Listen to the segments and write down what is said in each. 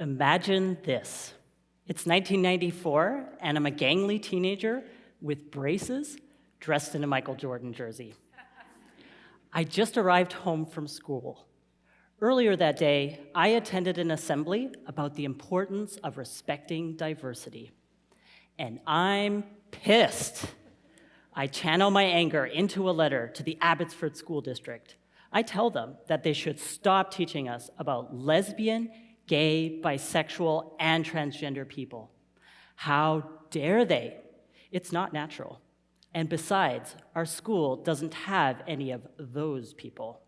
Imagine this. It's 1994, and I'm a gangly teenager with braces dressed in a Michael Jordan jersey. I just arrived home from school. Earlier that day, I attended an assembly about the importance of respecting diversity. And I'm pissed. I channel my anger into a letter to the Abbotsford School District. I tell them that they should stop teaching us about lesbian, gay, bisexual, and transgender people. How dare they? It's not natural. And besides, our school doesn't have any of those people.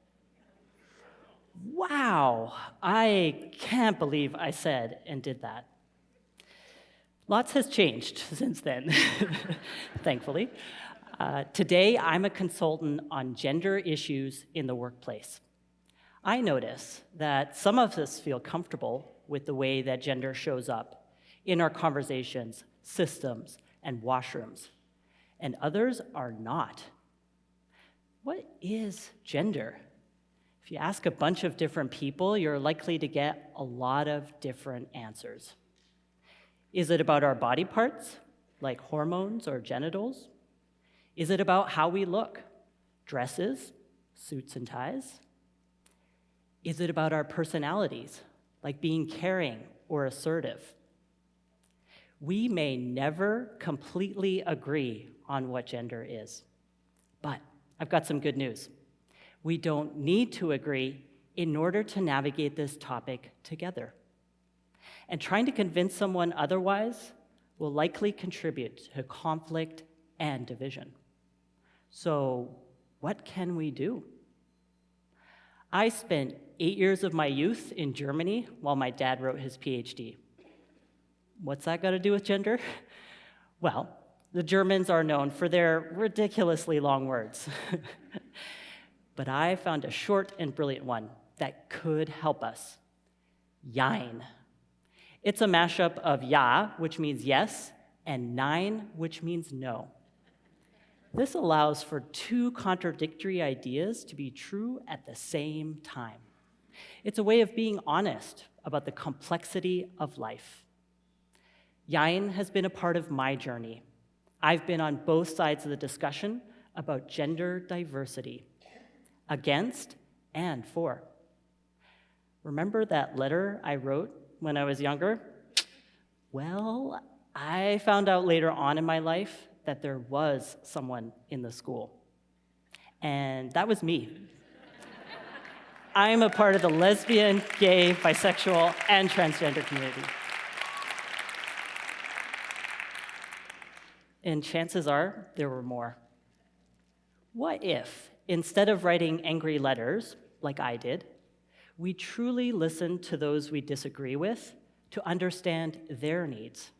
Wow, I can't believe I said and did that. Lots has changed since then, thankfully. Today, I'm a consultant on gender issues in the workplace. I notice that some of us feel comfortable with the way that gender shows up in our conversations, systems, and washrooms, and others are not. What is gender? If you ask a bunch of different people, you're likely to get a lot of different answers. Is it about our body parts, like hormones or genitals? Is it about how we look, dresses, suits and ties? Is it about our personalities, like being caring or assertive? We may never completely agree on what gender is, but I've got some good news. We don't need to agree in order to navigate this topic together. And trying to convince someone otherwise will likely contribute to conflict and division. So, what can we do? I spent 8 years of my youth in Germany while my dad wrote his PhD. What's that got to do with gender? Well, the Germans are known for their ridiculously long words. But I found a short and brilliant one that could help us. Jein. It's a mashup of ja, which means yes, and nein, which means no. This allows for two contradictory ideas to be true at the same time. It's a way of being honest about the complexity of life. Jein has been a part of my journey. I've been on both sides of the discussion about gender diversity, against and for. Remember that letter I wrote when I was younger? Well, I found out later on in my life that there was someone in the school, and that was me. I'm a part of the lesbian, gay, bisexual, and transgender community. And chances are there were more. What if, instead of writing angry letters, like I did, we truly listened to those we disagree with to understand their needs,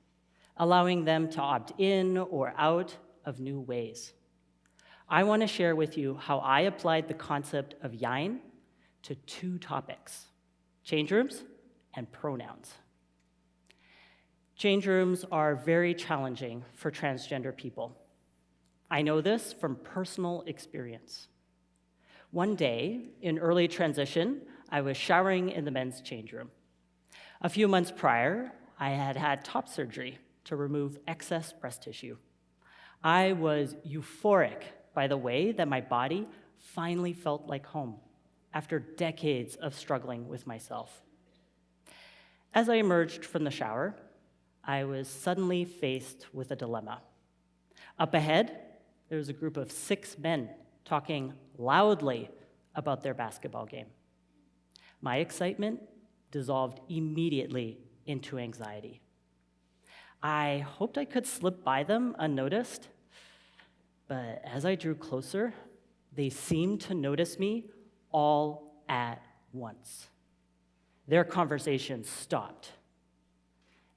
allowing them to opt in or out of new ways? I want to share with you how I applied the concept of jein to two topics: change rooms and pronouns. Change rooms are very challenging for transgender people. I know this from personal experience. One day, in early transition, I was showering in the men's change room. A few months prior, I had had top surgery to remove excess breast tissue. I was euphoric by the way that my body finally felt like home after decades of struggling with myself. As I emerged from the shower, I was suddenly faced with a dilemma. Up ahead, there was a group of 6 men talking loudly about their basketball game. My excitement dissolved immediately into anxiety. I hoped I could slip by them unnoticed, but as I drew closer, they seemed to notice me all at once. Their conversation stopped,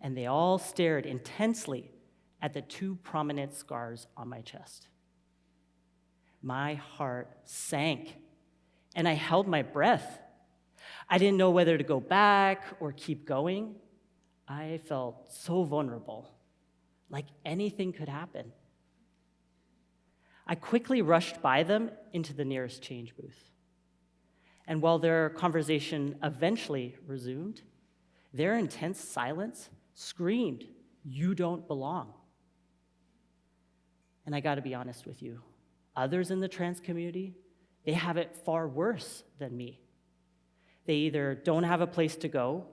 and they all stared intensely at the 2 prominent scars on my chest. My heart sank, and I held my breath. I didn't know whether to go back or keep going. I felt so vulnerable, like anything could happen. I quickly rushed by them into the nearest change booth. And while their conversation eventually resumed, Their intense silence screamed, "You don't belong." And I gotta be honest with you, others in the trans community, they have it far worse than me. They either don't have a place to go,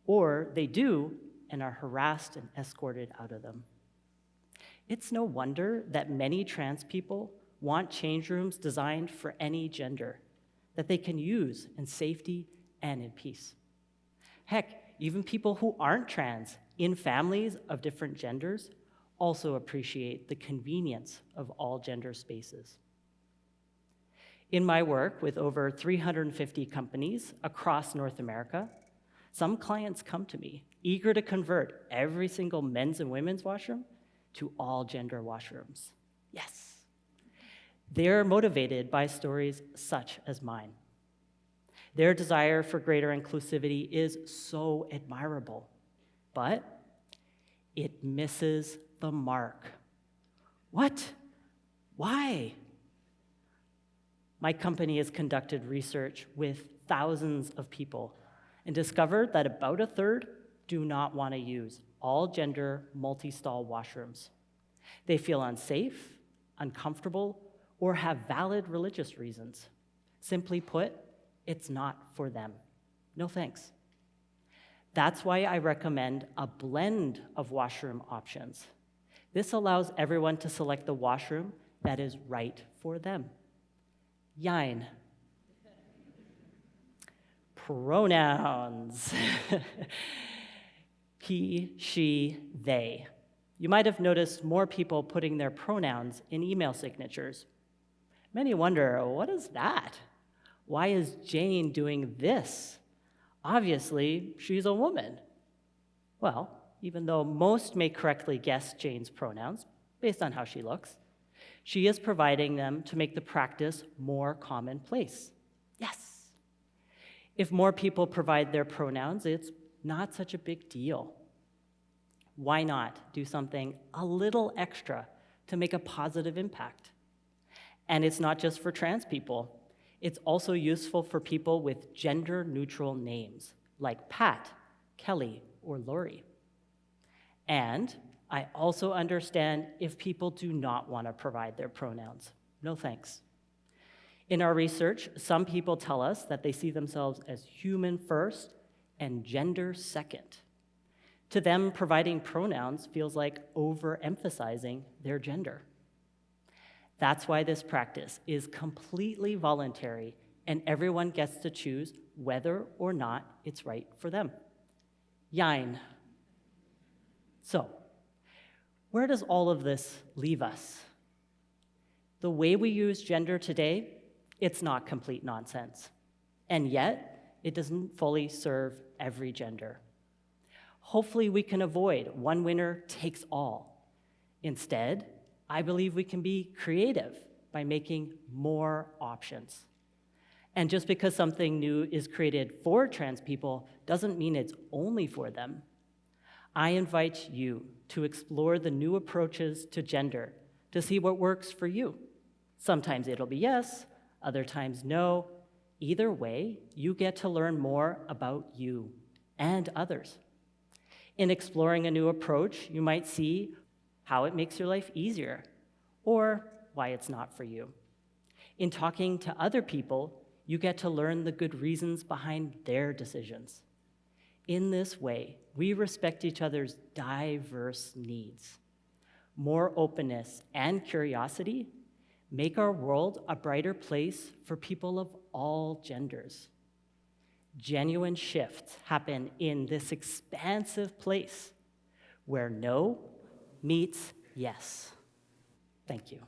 or they do and are harassed and escorted out of them. It's no wonder that many trans people want change rooms designed for any gender that they can use in safety and in peace. Heck, even people who aren't trans in families of different genders also appreciate the convenience of all gender spaces. In my work with over 350 companies across North America, some clients come to me eager to convert every single men's and women's washroom to all gender washrooms. Yes. They're motivated by stories such as mine. Their desire for greater inclusivity is so admirable, but it misses the mark. What? Why? My company has conducted research with thousands of people and discovered that about a third do not want to use all-gender multi-stall washrooms. They feel unsafe, uncomfortable, or have valid religious reasons. Simply put, it's not for them. No thanks. That's why I recommend a blend of washroom options. This allows everyone to select the washroom that is right for them. Yine. Pronouns. He, she, they. You might have noticed more people putting their pronouns in email signatures. Many wonder, what is that? Why is Jane doing this? Obviously, she's a woman. Well, even though most may correctly guess Jane's pronouns based on how she looks, she is providing them to make the practice more commonplace. Yes. If more people provide their pronouns, it's not such a big deal. Why not do something a little extra to make a positive impact? And it's not just for trans people. It's also useful for people with gender-neutral names, like Pat, Kelly, or Lori. And I also understand if people do not want to provide their pronouns. No thanks. In our research, some people tell us that they see themselves as human first and gender second. To them, providing pronouns feels like overemphasizing their gender. That's why this practice is completely voluntary and everyone gets to choose whether or not it's right for them. Yine. So, where does all of this leave us? The way we use gender today, it's not complete nonsense. And yet, it doesn't fully serve every gender. Hopefully, we can avoid one winner takes all. Instead, I believe we can be creative by making more options. And just because something new is created for trans people doesn't mean it's only for them. I invite you to explore the new approaches to gender to see what works for you. Sometimes it'll be yes, other times no. Either way, you get to learn more about you and others. In exploring a new approach, you might see how it makes your life easier or why it's not for you. In talking to other people, you get to learn the good reasons behind their decisions. In this way, we respect each other's diverse needs. More openness and curiosity make our world a brighter place for people of all genders. Genuine shifts happen in this expansive place where no meets yes. Thank you.